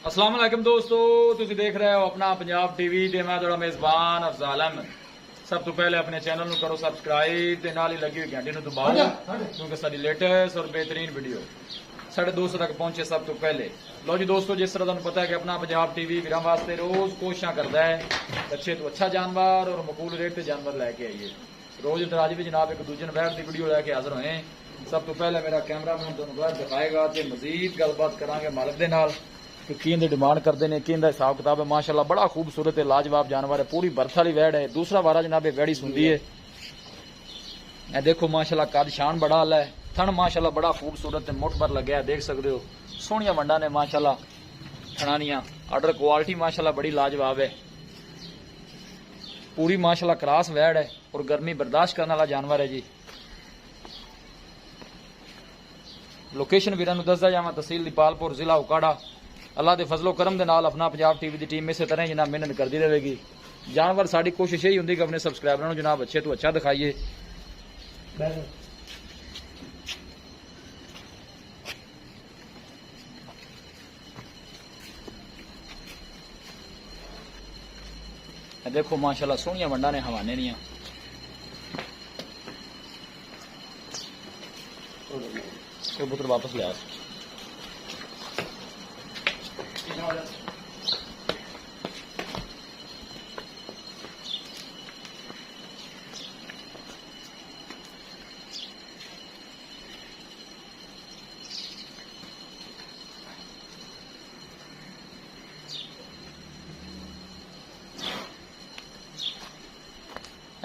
अस्सलाम वालेकुम दोस्तों, तुसी देख रहे हो अपना पंजाब टीवी ते मैं थोड़ा मेजबान अफजाल अहमद। सब तो पहले अपने चैनल ਨੂੰ करो सब्सक्राइब ते नाल ही लगी हुई घंटी ਨੂੰ दबाओ क्योंकि साडी लेटेस्ट और बेहतरीन वीडियो साढ़े दोस्तों तक पहुंचे सब तो पहले। लो जी दोस्तों, जिस तरह तुहानू पता है कि अपना पंजाब टीवी वीरां वास्ते रोज कोशिशां करदा है अच्छे तो अच्छा जानवर और मकबूल रेट ते जानवर लैके आइए। रोज तराज भी जनाब एक दूजे बैठ की वीडियो लैके हाजिर होए। सब तो पहले मेरा कैमरामैन तुहानू बाहर दिखाएगा ते मजीद गलबात करांगे मालिक दे नाल कि की डिमांड करते हैं, कि हिसाब किताब है। माशाल्लाह बड़ा खूबसूरत है, लाजवाब जानवर है, पूरी बर्थ वाली वैड़ है। दूसरा वारा जनाब वैड़ी सुंदी है। देखो माशाल्लाह कद शान बड़ा आला है, थन माशाल्लाह बड़ा खूबसूरत है, मुठ पर लगे है, देख सकते हो। सोहनिया वंडा ने माशाल्लाह थनानिया, आर्डर क्वालिटी माशाल्लाह बड़ी लाजवाब है। पूरी माशाल्लाह क्रास वैड़ है और गर्मी बर्दाश्त करने वाला जानवर है जी। लोकेशन वीरां नूं दसदा जावां, तहसील दीपालपुर, जिला उकाड़ा। अल्लाह के फजलो करम दे नाल अपना पंजाब टीवी की टीम इस तरह जनाब मेहनत करती रहेगी। जानवर साड़ी कोशिश यही होंगी कि अपने सबसक्राइबरों को जनाब अच्छे तो अच्छा दिखाइए। देखो माशाल्लाह सोहनिया वंडा ने हवाने दियां। पुत्र वापस लिया।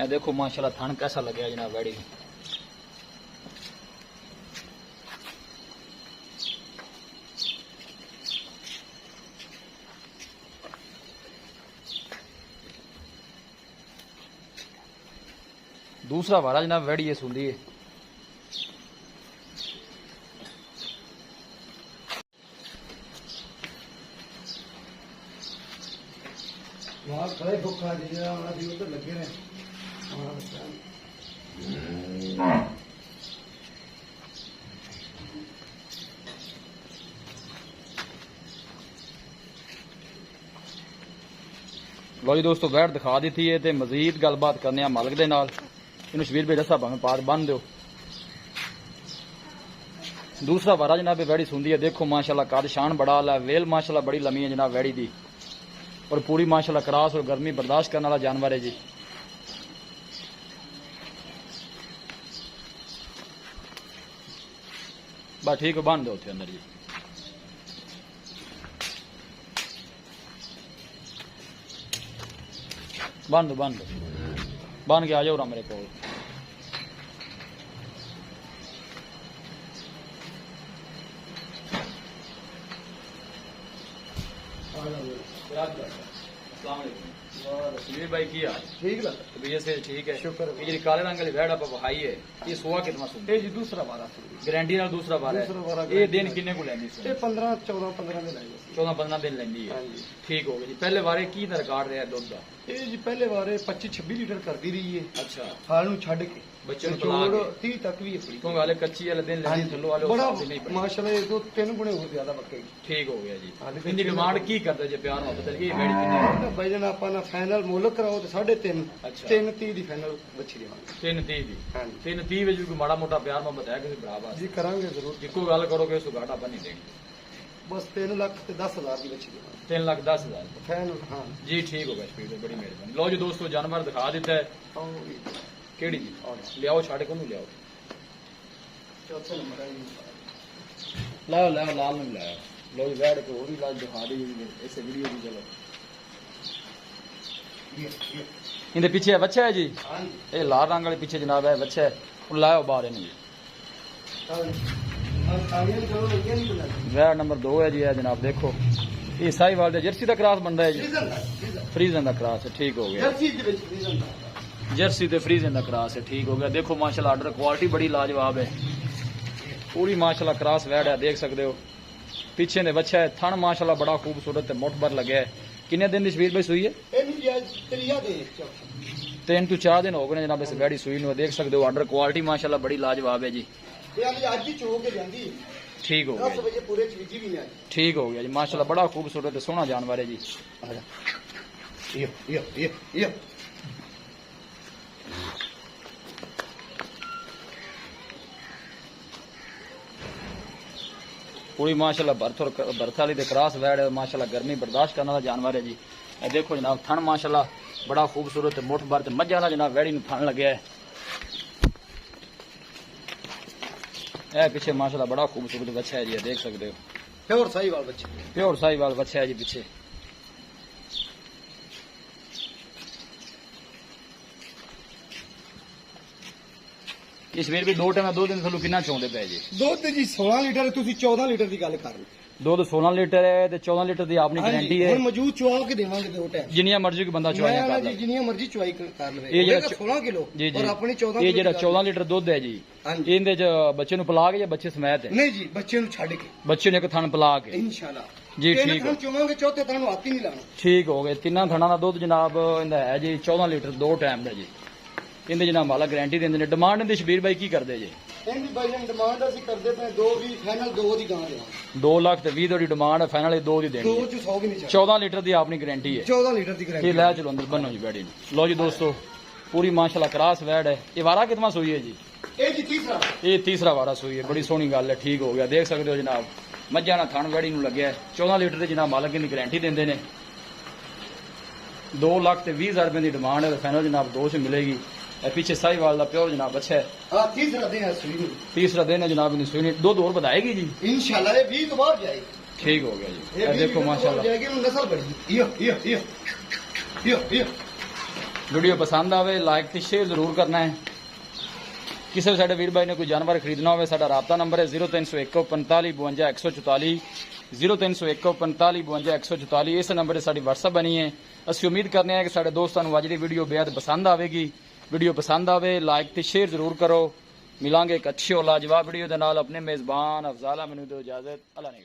देखो माशाल्लाह थान कैसा लगे जनाब वैड़ी। दूसरा वारा जनाब वैड़ी है सुंदी है। लो जी दोस्तों, वैट दिखा दी है ते मजीद गलबात करने मालिक दे नाल। इन शबीर भाई दसा भावें पात बन दो। दूसरा वारा जनाब वैड़ी सुंदी है। देखो माशाल्लाह कद शान बड़ा आला है, वेल माशाल्लाह बड़ी लमी है जनाब वैड़ी दी और पूरी माशाल्लाह क्रास और गर्मी बर्दाश्त करने वाला जानवर है जी। बस ठीक है, बन दो थे अंदर जी। बन दो बन के आ जाओ मेरे को। सुनील भाई की हाल ठीक है? तबीयत से ठीक है, शुक्र। ये काले रंग वाली वैड़ आप वहाई है, ये सोआ कितना सुनते जी? दूसरा वारा गारंटी नाल दूसरा वारा है। ये दिन किन्ने को लैंदी सी? 15 दिन 14-15 दिन लैंदी है। ठीक हो गया जी। पहले वारे की रिकॉर्ड रहा दुध का? ये जी पहले वारे 25-26 लीटर करती रही है। अच्छा, हाल नूं छड्ड के बच्चे नूं पिला के 30 तक भी है। क्योंकि हाले कच्ची वाले दिन लैंदी, थल्लो वाले बड़ा माशाल्लाह ये तो 3 गुणे हो ज्यादा बक्केगी। ठीक हो गया जी। इनकी डिमांड की करदे जे प्यार मोहब्बत लगी वैड़ी किन्ने भाई जन आपा ना फाइनल मुल्क कराओ तो 3.5। अच्छा, 3.30 दी फाइनल बच्ची देवांगे। 3.30 दी? हां, 3.30 विच भी कोई माड़ा मोटा प्यार मोहब्बत है किसी भरा वास्ते जी? करांगे जरूर। इको गल करोगे सो घाटा बन नहीं देंगे। बस 3,10,000 की बच्ची देवांगे। 3,10,000 फाइनल? हां जी। ठीक हो गया, स्पीड बड़ी मेहरबानी। लो जी दोस्तों, जानवर दिखा दिता है। केड़ी जी लियाओ, छाड़े को लियाओ। चौथे नंबर है लाओ लाओ लाल नहीं लाया। लो जी वैड़ को और भी लाल दिखा दी इस वीडियो की। चलो इनके पीछे बच्चा है जी। ये लाल रंग वाले पीछे जनाब है बच्चा है, लाओ बाहर इन्हें। वैड़ नंबर 2 है जी। है जनाब देखो, ये साहिवाल जर्सी का क्रास बनता है जी। फ्रीजन का क्रास है। ठीक हो गया, जर्सी ते फ्रीजन का क्रास है। ठीक हो गया। देखो माशाल्लाह आर्डर क्वालिटी बड़ी लाजवाब है, पूरी माशाल्लाह क्रास वैड़ है, देख सकते हो। पीछे ने बच्चा है, थन माशाल्लाह बड़ा खूबसूरत है, मुठ भर लगे है। किन्ने दिन की शबीर भाई सुई है? 3 to 4 दिन हो गए जनाब इस वैड़ी सुई नूं। देख सकते हो आर्डर क्वालिटी माशाल्लाह बड़ी लाजवाब है जी। ठीक हो गया 10 बजे पूरे चीजी भी नहीं आई। ठीक हो गया जी माशाल्लाह बड़ा खूबसूरत है सोहना जानवर है जी। ये पूरी माशाल्लाह बर्थ वाली क्रॉस वैड है माशाल्लाह गर्मी बर्दाश्त करने वाला जानवर है जी। ये देखो जनाब थन माशाल्लाह बड़ा खूबसूरत है मुठ भर मझा का जनाब वैड़ी थन लगे है। पीछे माशाल्लाह बड़ा खूबसूरत बच्चा है जी देख सकते हो प्योर साहिवाल बच्चा है जी पीछे। इस वीर भी 2 टाइम 2 दिन थोड़ा कितना चाहते पे जी दुध जी 16 लीटर तुसी 14 लीटर की गल कर रहे दुध 16 लीटर है ते 14 लीटर की अपनी गारंटी है। हुण मौजूद चुआ के देवांगे 2 टाइम जिन्नियां मर्जी कोई बंदा चुआई कर ले जिन्नियां मर्जी चुआई कर ले ये जेड़ा 16 किलो और अपनी 14 ये जेड़ा 14 लीटर दुध है जी इनदे च बच्चे नु पिला के या बच्चे समेत है नहीं जी बच्चे नु छड़ के बच्चे ने एक थन पिला के इंशाल्लाह जी ठीक है चुवांगे चौथे थन हाथ ही नहीं लाना ठीक हो गए तीन थना का दुध जनाब इंदा है जी 14 लीटर 2 टाइम का जी इंदे जनाब माला गारंटी देंदे ने। डिमांड इंदे शबीर भाई की करदे जी इंदी भाई डिमांड ਅਸੀਂ ਕਰਦੇ ਪਏ 2 ਵੀ ਫਾਈਨਲ 2 ਦੀ ਗਾਂ ਦੇ 2 ਲੱਖ ਤੇ 20 ਦੀ डिमांड है फाइनल 2 ਦੀ देनी 2 ਚ 100 ਵੀ ਨਹੀਂ ਚੱਲ 14 लीटर ਦੀ ਆਪਣੀ गारंटी है 14 ਲੀਟਰ ਦੀ ये ਗਾਰੰਟੀ ले चलो अंदर बनो जी बैठी लो जी दोस्तों पूरी माशाल्लाह क्रॉस वैड है। ये वारा कितना सोई है जी ਇਹ ਜੀ ਤੀਸਰਾ ये तीसरा वारा सोई है बड़ी सोहनी गल है ठीक हो गया देख सकते हो जनाब मझा ना थन वैड़ी नूं लग्या 14 लीटर की जनाब मालक की गारंटी देंदे ने 2 ਲੱਖ ਤੇ 20 हज़ार रुपए की डिमांड है फाइनल जनाब 2 से मिलेगी। पीछे साहिवाल का प्योर जनाब अच्छा है हां तीसरा दिन है सुई तीसरा दिन है जनाब इन्हें सुई दो और बताएगी जी इंशाल्लाह ये 20 तो बाद जाएगी। ठीक हो गया जी देखो माशाल्लाह जाएगी नस्ल बड़ी यो वीडियो पसंद आवे लाइक ते शेयर जरूर करना है। किसी भी साडे वीर भाई ने कोई जानवर खरीदना हो साडा राबता नंबर है 0301 45 52 144 0301 45 52 144 इस नंबर से साडी व्हाट्सएप बनी है। असं उम्मीद करने हैं कि साडे दोस्तों को अज दी वीडियो बेहद पसंद आएगी। वीडियो पसंद आवे लाइक ते शेयर जरूर करो। मिलांगे एक अच्छी और लाजवाब वीडियो के नाल अपने मेजबान अफजाल अमीन को इजाजत अल्लाह ने